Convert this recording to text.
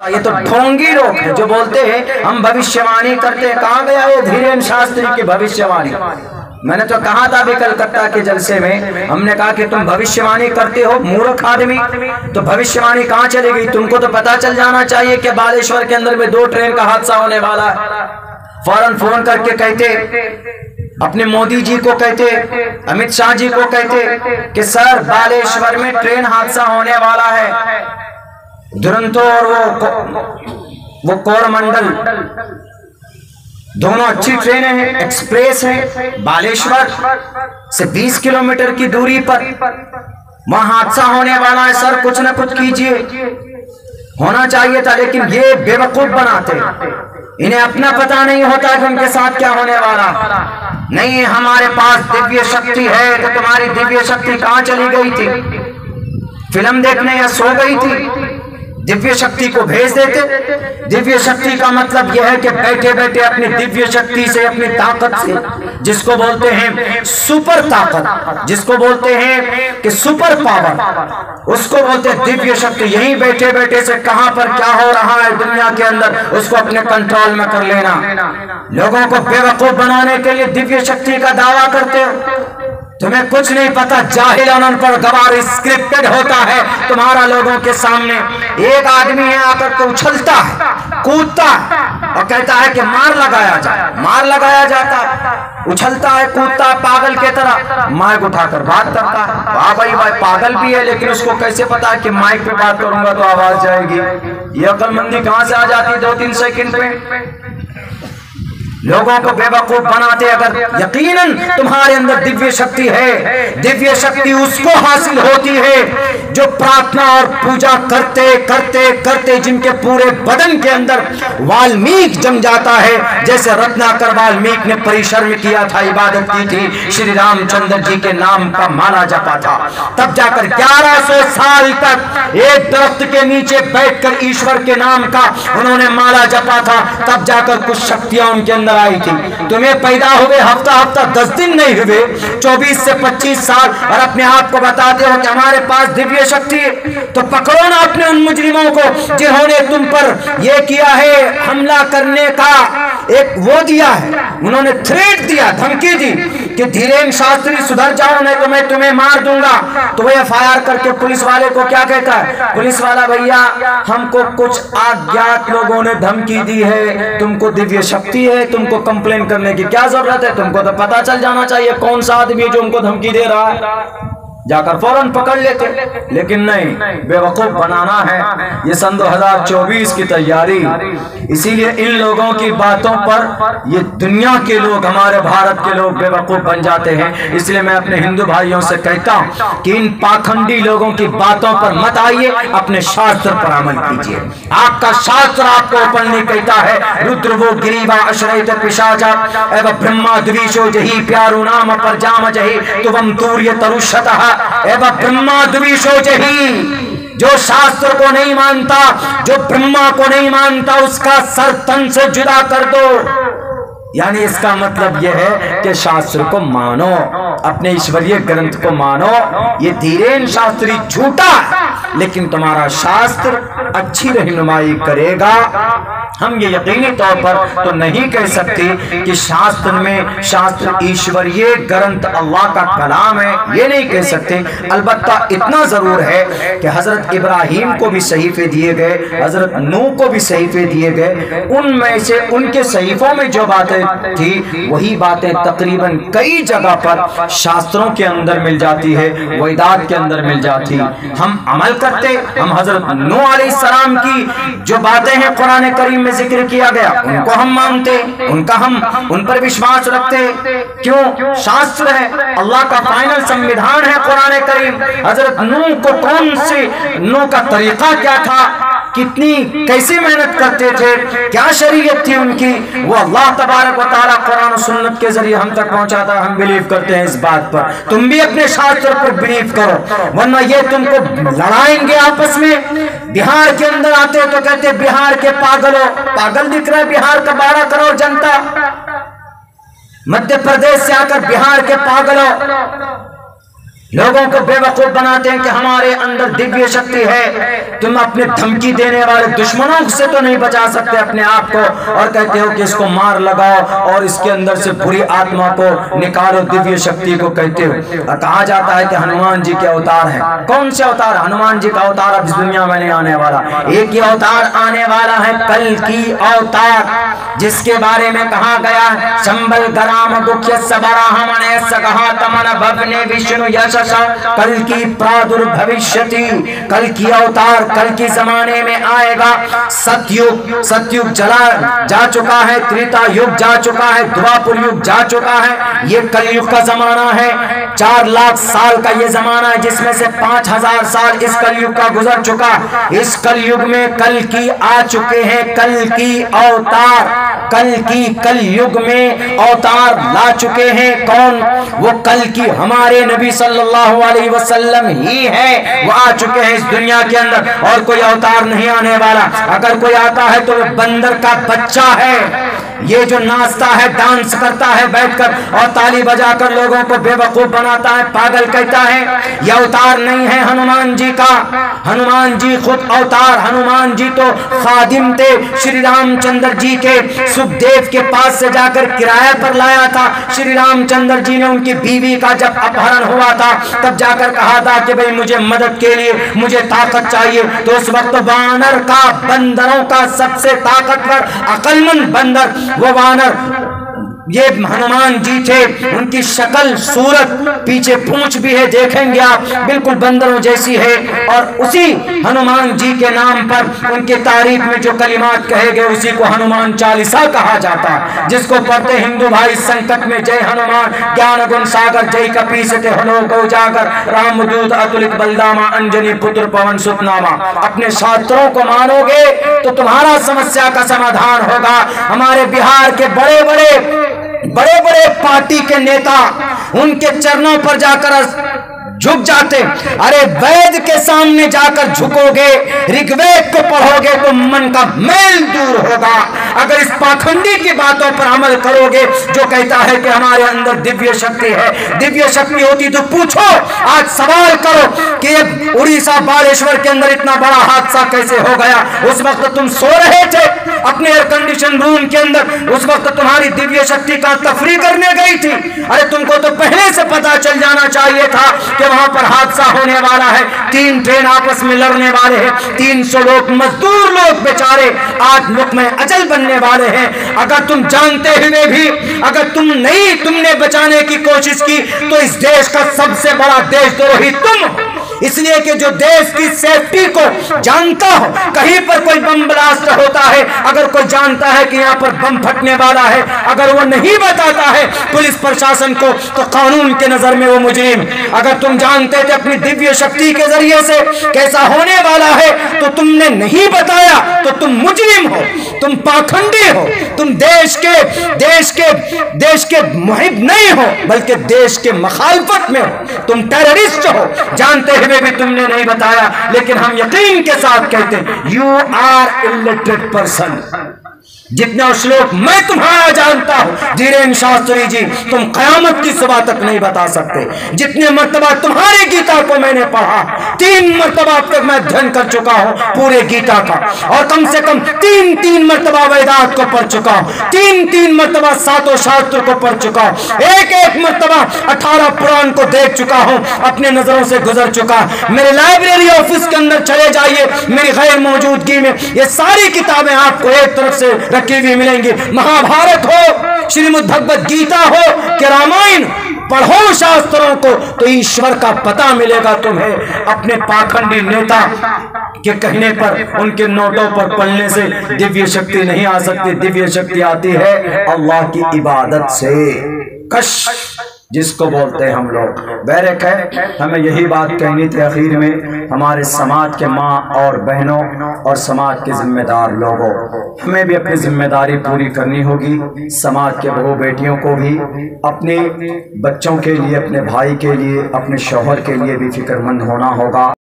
ये तो ढोंगी लोग हैं जो बोलते हैं हम भविष्यवाणी करते हैं। कहाँ गया ये धीरेन्द्र शास्त्री की भविष्यवाणी? मैंने तो कहा था भी कलकत्ता के जलसे में, हमने कहा कि तुम भविष्यवाणी करते हो मूर्ख आदमी, तो भविष्यवाणी कहाँ चली गई? तुमको तो पता चल जाना चाहिए कि बालेश्वर के अंदर में 2 ट्रेन का हादसा होने वाला है। फौरन फोन करके कहते, अपने मोदी जी को कहते, अमित शाह जी को कहते कि सर बालेश्वर में ट्रेन हादसा होने वाला है। दुरंतो और वो कोरमंडल दोनों अच्छी ट्रेनें हैं, एक्सप्रेस है। बालेश्वर से 20 किलोमीटर की दूरी पर वहां हादसा होने वाला है। सर कुछ न कुछ कीजिए। होना चाहिए था, लेकिन ये बेवकूफ बनाते, इन्हें अपना पता नहीं होता कि उनके साथ क्या होने वाला। नहीं, हमारे पास दिव्य शक्ति है, तो तुम्हारी दिव्य शक्ति कहां चली गई थी? फिल्म देखने या सो गई थी? दिव्य शक्ति को भेज देते। दिव्य शक्ति का मतलब यह है कि बैठे बैठे अपनी दिव्य शक्ति से, अपनी ताकत से, जिसको बोलते हैं सुपर ताकत, जिसको बोलते हैं कि सुपर पावर, उसको बोलते हैं दिव्य शक्ति। यहीं बैठे बैठे से कहां पर क्या हो रहा है दुनिया के अंदर, उसको अपने कंट्रोल में कर लेना। लोगों को बेवकूफ बनाने के लिए दिव्य शक्ति का दावा करते हो। तुम्हें कुछ नहीं पता, जाहिल अनपढ़ गवार स्क्रिप्टेड होता है तुम्हारा लोगों के सामने। एक आदमी है आकर के उछलता है, कूदता है और कहता है कि मार लगाया जाए, मार लगाया जाता है, उछलता है, कूदता है पागल के तरह, माइक उठाकर बात करता है। वाह भाई भाई, पागल भी है, लेकिन उसको कैसे पता है कि माइक पे बात करूंगा तो आवाज जाएगी। ये अक्लमंदी कहां से आ जाती है 2-3 सेकंड पे? लोगों को बेवकूफ बनाते। अगर यकीनन तुम्हारे अंदर दिव्य शक्ति है, दिव्य शक्ति उसको हासिल होती है जो प्रार्थना और पूजा करते करते करते जिनके पूरे बदन के अंदर वाल्मीकि जम जाता है, जैसे रत्नाकर वाल्मीकि ने परिसर में किया था, इबादत की थी, श्री रामचंद्र जी के नाम का माला जपा था। तब जाकर 1100 साल तक एक दरख्त के नीचे बैठकर ईश्वर के नाम का उन्होंने माला जपा था, तब जाकर कुछ शक्तियां उनके अंदर आई थी। तुम्हें पैदा हुए हफ्ता 10 दिन नहीं हुए, 24 से 25 साल, और अपने आप को बताते हो कि हमारे पास दिव्य शक्ति है। तो पकड़ो ना अपने उन मुजरिमों को जिन्होंने तुम पर यह किया है, हमला करने का एक वो दिया है, उन्होंने थ्रेट दिया, धमकी दी कि धीरेन्द्र शास्त्री सुधर जाओ नहीं तो मैं तुम्हें मार दूंगा। तो वह FIR करके पुलिस वाले को क्या कहता है? पुलिस वाला, भैया हमको कुछ अज्ञात लोगों ने धमकी दी है, तुमको दिव्य शक्ति है, तुमको कंप्लेन करने की क्या जरूरत है? तुमको तो पता चल जाना चाहिए कौन सा आदमी है जो उनको धमकी दे रहा है, जाकर फौरन पकड़ लेते। लेकिन नहीं, बेवकूफ बनाना है। ये सन 2024 की तैयारी, इसीलिए इन लोगों की बातों पर ये दुनिया के लोग, हमारे भारत के लोग बेवकूफ बन जाते हैं। इसलिए मैं अपने हिंदू भाइयों से कहता हूं कि इन पाखंडी लोगों की बातों पर मत आइए, अपने शास्त्र पर अमल कीजिए। आपका शास्त्र आपको ऊपर नहीं कहता है रुद्र वो गिरीवा अश्रयित पिशाचा एवं ब्रह्मा द्विषो जही प्यारू नाम पर जाम जही तुवम तूर्य तरुषतः एवं ब्रह्मा द्विषो जही। जो शास्त्र को नहीं मानता, जो ब्रह्मा को नहीं मानता, उसका सर तन से जुदा कर दो। यानी इसका मतलब यह है कि शास्त्र को मानो, अपने ईश्वरीय ग्रंथ को मानो। ये धीरेन्द्र शास्त्री झूठा है, लेकिन तुम्हारा शास्त्र अच्छी रहनुमाई करेगा। हम ये यकीनी तौर पर तो नहीं कह सकते कि शास्त्र में, शास्त्र ईश्वरीय ग्रंथ अल्लाह का कलाम है, ये नहीं कह सकते। अलबत्ता इतना जरूर है कि हजरत इब्राहिम को भी सहीफे दिए गए, हजरत नूह को भी सहीफे दिए गए, उनमें से उनके सहीफों में जो बातें थी वही बातें तकरीबन कई जगह पर शास्त्रों के अंदर मिल जाती है, वेदात के अंदर मिल जाती। हम अमल करते, हम हजरत नूह अलैहिस्सलाम की जो बातें हैं कुरान करीम में जिक्र किया गया, उनको हम मानते, उनका हम उन पर विश्वास रखते। क्यों? शास्त्र है, अल्लाह का फाइनल संविधान है कुरान करीम। हजरत नूह को कौन से, नूह का तरीका क्या था, कितनी कैसे मेहनत करते थे, क्या शरीयत थी उनकी, वो अल्लाह तबारक व तआला कुरान और सुन्नत के जरिए हम तक पहुंचाता है। हम बिलीव करते हैं इस बात पर। तुम भी अपने शास्त्र पर बिलीव करो, वरना ये तुमको लड़ाएंगे आपस में। बिहार के अंदर आते तो कहते बिहार के पागलों, पागल दिख रहा है बिहार का 12 करोड़ जनता। मध्य प्रदेश से आकर बिहार के पागलों, लोगों को बेवकूफ बनाते हैं कि हमारे अंदर दिव्य शक्ति है। तुम अपने धमकी देने वाले दुश्मनों से तो नहीं बचा सकते अपने आप को, और कहते हो कि इसको मार लगाओ और इसके अंदर से बुरी आत्मा को निकालो, दिव्य शक्ति को कहते हो। कहा जाता है कि हनुमान जी के अवतार हैं। कौन से अवतार? हनुमान जी का अवतार अब इस दुनिया में नहीं आने वाला, एक ही अवतार आने वाला है, कल की अवतार, जिसके बारे में कहा गया संबल गराम गुख्य सबराहमने सकहा तमन भवने विष्णु यश कल की प्रादुर्भविष्यति। कल की अवतार कल की जमाने में आएगा। सतयुग चला जा चुका है, त्रेता युग जा चुका है, द्वापर युग जा चुका है, ये कलयुग का जमाना है। 4 लाख साल का ये जमाना है, जिसमें से 5000 साल इस कलयुग का गुजर चुका। इस कलयुग में कल की आ चुके हैं, कल की अवतार, कल युग में अवतार ला चुके हैं। कौन? वो कल की हमारे नबी सल्लल्लाहु अलैहि वसल्लम ही है, वो आ चुके हैं इस दुनिया के अंदर, और कोई अवतार नहीं आने वाला। अगर कोई आता है तो वो बंदर का बच्चा है, ये जो नाचता है, डांस करता है बैठकर और ताली बजाकर लोगों को बेवकूफ बनाता है, पागल कहता है, यह अवतार नहीं है हनुमान जी का। हनुमान जी खुद अवतार, हनुमान जी तो खादिम थे श्री रामचंद्र जी के। सुखदेव के पास से जाकर किराया पर लाया था श्री रामचंद्र जी ने। उनकी बीवी का जब अपहरण हुआ था तब जाकर कहा था कि भाई मुझे मदद के लिए मुझे ताकत चाहिए। तो उस वक्त वानर का, बंदरों का सबसे ताकतवर अकलमंद बंदर वो वानर ये हनुमान जी थे। उनकी शक्ल सूरत, पीछे पूंछ भी है, देखेंगे आप, बिल्कुल बंदरों जैसी है। और उसी हनुमान जी के नाम पर उनके तारीफ में जो कलिमात कहे गए उसी को हनुमान चालीसा कहा जाता है, जिसको पढ़ते हिंदू भाई संकट में जय हनुमान, ज्ञान गुण सागर, जय कपीसते हलो को जाकर, रामदूत अतुलित बलदामा, अंजनी पुत्र पवन सुतनामा। अपने शास्त्रों को मानोगे तो तुम्हारा समस्या का समाधान होगा। हमारे बिहार के बड़े बड़े पार्टी के नेता उनके चरणों पर जाकर झुक जाते। अरे वैद के सामने जाकर झुकोगे, ऋग्वेद को पढ़ोगे तो मन का मैल दूर होगा। अगर इस पाखंडी की बातों पर अमल करोगे जो कहता है कि हमारे अंदर दिव्य शक्ति है, दिव्य शक्ति होती तो पूछो, आज सवाल करो कि उड़ीसा बालेश्वर के अंदर इतना बड़ा हादसा कैसे हो गया। उस वक्त तुम सो रहे थे अपने एयर कंडीशन रूम के अंदर, उस वक्त तुम्हारी दिव्य शक्ति का तफरी करने गई थी। अरे तुमको तो पहले से पता चल जाना चाहिए था कि वहां पर हादसा होने वाला है, 3 ट्रेन आपस में लड़ने वाले हैं, 300 लोग, मजदूर लोग बेचारे आज मुख में अजल बनने वाले हैं। अगर तुम जानते हुए भी अगर तुमने बचाने की कोशिश की तो इस देश का सबसे बड़ा देशद्रोही तुम हो। इसलिए कि जो देश की सेफ्टी को जानता हो, कहीं पर कोई बम ब्लास्ट होता है, अगर कोई जानता है कि यहाँ पर बम फटने वाला है, अगर वो नहीं बताता है पुलिस प्रशासन को तो कानून के नजर में वो मुजरिम। अगर तुम जानते थे अपनी दिव्य शक्ति के जरिए से कैसा होने वाला है तो तुमने नहीं बताया तो तुम मुजरिम हो, तुम पाखंडी हो, तुम देश के मुहिब नहीं हो बल्कि देश के मुखालफत में हो, तुम टेररिस्ट हो। जानते हुए भी तुमने नहीं बताया, लेकिन हम यकीन के साथ कहते हैं यू आर इलिटरेट पर्सन। जितने श्लोक मैं तुम्हारा जानता हूं धीरेन्द्र शास्त्री जी, तुम कयामत की सुबह तक नहीं बता सकते। जितने मर्तबा तुम्हारी गीता को मैंने पढ़ा, 3 मर्तबा अब तक मैं अध्ययन कर चुका हूं पूरे गीता का, और कम से कम 3 मर्तबा वेदांत को पढ़ चुका हूं, 3 मर्तबा 7 शास्त्र को पढ़ चुका हूं, एक मर्तबा 18 पुराण को देख चुका हूं, अपने नजरों से गुजर चुका। मेरे लाइब्रेरी ऑफिस के अंदर चले जाइए, मेरी गैर मौजूदगी में ये सारी किताबें आपको एक तरफ से रखी हुई मिलेंगी। महाभारत हो, श्रीमद् भगवत गीता हो कि रामायण, पढ़ो शास्त्रों को तो ईश्वर का पता मिलेगा तुम्हें। अपने पाखंडी नेता के कहने पर, उनके नोटों पर पढ़ने से दिव्य शक्ति नहीं आ सकती। दिव्य शक्ति आती है अल्लाह की इबादत से। कश जिसको बोलते हैं हम लोग। बैरक है, हमें यही बात कहनी थी आखिर में हमारे समाज के माँ और बहनों और समाज के जिम्मेदार लोगों, हमें भी अपनी जिम्मेदारी पूरी करनी होगी। समाज के बहू बेटियों को भी अपने बच्चों के लिए, अपने भाई के लिए, अपने शौहर के लिए भी फिक्रमंद होना होगा।